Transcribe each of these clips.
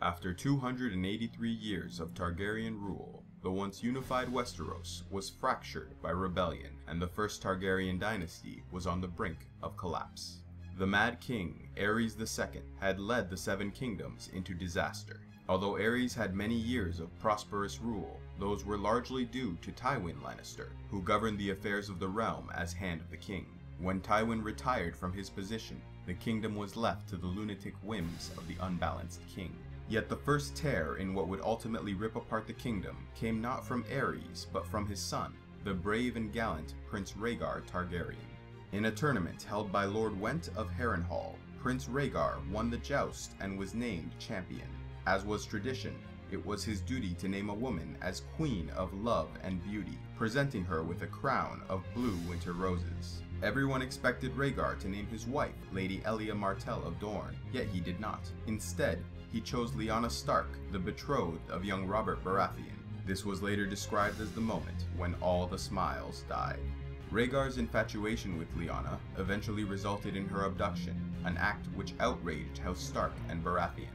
After 283 years of Targaryen rule, the once unified Westeros was fractured by rebellion, and the first Targaryen dynasty was on the brink of collapse. The Mad King Aerys II had led the Seven Kingdoms into disaster. Although Aerys had many years of prosperous rule, those were largely due to Tywin Lannister, who governed the affairs of the realm as Hand of the King. When Tywin retired from his position, the kingdom was left to the lunatic whims of the unbalanced king. Yet the first tear in what would ultimately rip apart the kingdom came not from Aerys, but from his son, the brave and gallant Prince Rhaegar Targaryen. In a tournament held by Lord Went of Harrenhal, Prince Rhaegar won the joust and was named champion. As was tradition, it was his duty to name a woman as Queen of Love and Beauty, presenting her with a crown of blue winter roses. Everyone expected Rhaegar to name his wife Lady Elia Martell of Dorne, yet he did not. Instead, he chose Lyanna Stark, the betrothed of young Robert Baratheon. This was later described as the moment when all the smiles died. Rhaegar's infatuation with Lyanna eventually resulted in her abduction, an act which outraged House Stark and Baratheon.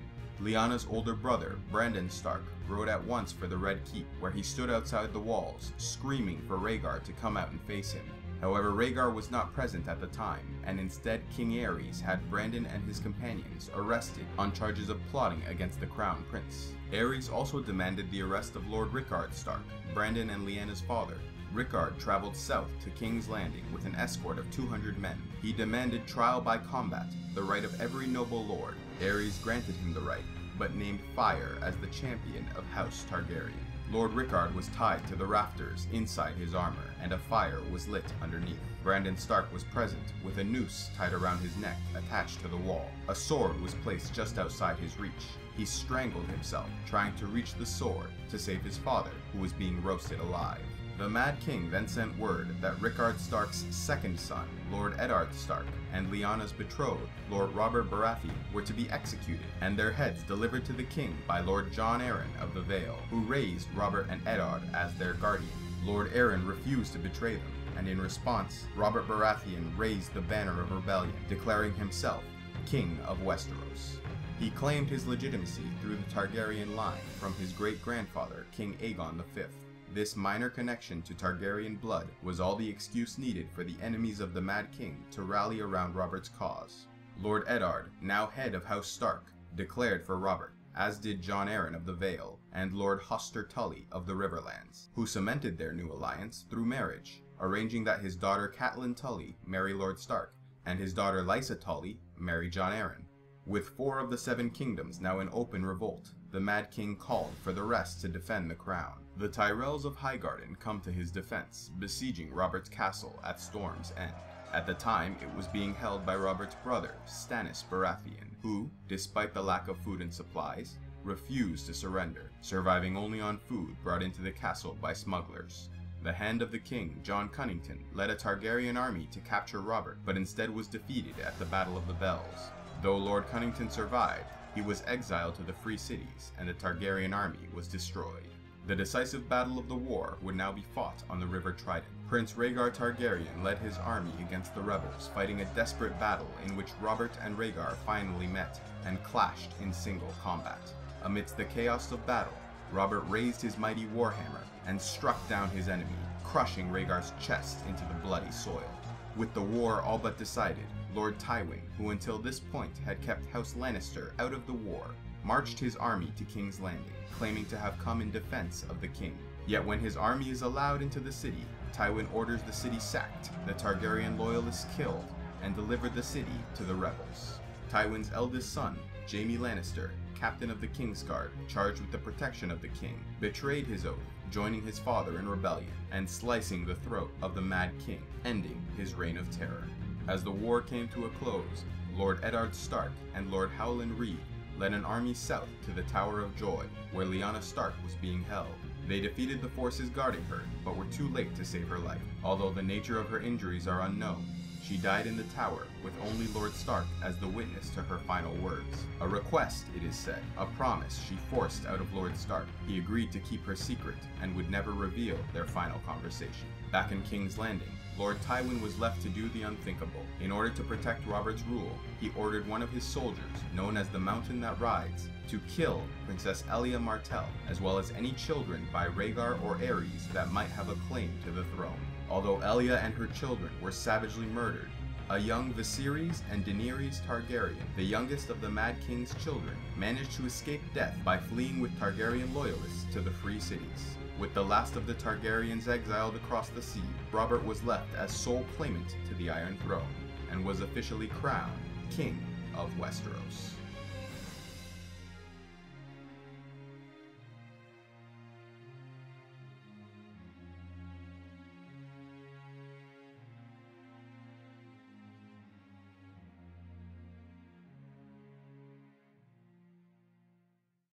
Lyanna's older brother, Brandon Stark, rode at once for the Red Keep, where he stood outside the walls, screaming for Rhaegar to come out and face him. However, Rhaegar was not present at the time, and instead King Aerys had Brandon and his companions arrested on charges of plotting against the Crown Prince. Aerys also demanded the arrest of Lord Rickard Stark, Brandon and Lyanna's father. Rickard traveled south to King's Landing with an escort of 200 men. He demanded trial by combat, the right of every noble lord. Aerys granted him the right, but named fire as the champion of House Targaryen. Lord Rickard was tied to the rafters inside his armor, and a fire was lit underneath. Brandon Stark was present, with a noose tied around his neck attached to the wall. A sword was placed just outside his reach. He strangled himself, trying to reach the sword to save his father, who was being roasted alive. The Mad King then sent word that Rickard Stark's second son, Lord Eddard Stark, and Lyanna's betrothed, Lord Robert Baratheon, were to be executed, and their heads delivered to the king by Lord Jon Arryn of the Vale, who raised Robert and Eddard as their guardian. Lord Arryn refused to betray them, and in response, Robert Baratheon raised the banner of rebellion, declaring himself King of Westeros. He claimed his legitimacy through the Targaryen line from his great-grandfather, King Aegon V. This minor connection to Targaryen blood was all the excuse needed for the enemies of the Mad King to rally around Robert's cause. Lord Eddard, now head of House Stark, declared for Robert, as did Jon Arryn of the Vale and Lord Hoster Tully of the Riverlands, who cemented their new alliance through marriage, arranging that his daughter Catelyn Tully marry Lord Stark, and his daughter Lysa Tully marry Jon Arryn. With 4 of the 7 kingdoms now in open revolt, the Mad King called for the rest to defend the crown. The Tyrells of Highgarden come to his defense, besieging Robert's castle at Storm's End. At the time, it was being held by Robert's brother, Stannis Baratheon, who, despite the lack of food and supplies, refused to surrender, surviving only on food brought into the castle by smugglers. The Hand of the King, Jon Cunnington, led a Targaryen army to capture Robert, but instead was defeated at the Battle of the Bells. Though Lord Cunnington survived, he was exiled to the Free Cities, and the Targaryen army was destroyed. The decisive battle of the war would now be fought on the River Trident. Prince Rhaegar Targaryen led his army against the rebels, fighting a desperate battle in which Robert and Rhaegar finally met and clashed in single combat. Amidst the chaos of battle, Robert raised his mighty warhammer and struck down his enemy, crushing Rhaegar's chest into the bloody soil. With the war all but decided, Lord Tywin, who until this point had kept House Lannister out of the war, marched his army to King's Landing, claiming to have come in defense of the king. Yet when his army is allowed into the city, Tywin orders the city sacked, the Targaryen loyalists killed, and delivered the city to the rebels. Tywin's eldest son, Jaime Lannister, captain of the Kingsguard, charged with the protection of the king, betrayed his oath, joining his father in rebellion, and slicing the throat of the Mad King, ending his reign of terror. As the war came to a close, Lord Eddard Stark and Lord Howland Reed led an army south to the Tower of Joy, where Lyanna Stark was being held. They defeated the forces guarding her, but were too late to save her life. Although the nature of her injuries are unknown, she died in the tower, with only Lord Stark as the witness to her final words. A request, it is said, a promise she forced out of Lord Stark. He agreed to keep her secret, and would never reveal their final conversation. Back in King's Landing, Lord Tywin was left to do the unthinkable. In order to protect Robert's rule, he ordered one of his soldiers, known as the Mountain That Rides, to kill Princess Elia Martell, as well as any children by Rhaegar or Aerys that might have a claim to the throne. Although Elia and her children were savagely murdered, a young Viserys and Daenerys Targaryen, the youngest of the Mad King's children, managed to escape death by fleeing with Targaryen loyalists to the free cities. With the last of the Targaryens exiled across the sea, Robert was left as sole claimant to the Iron Throne, and was officially crowned King of Westeros.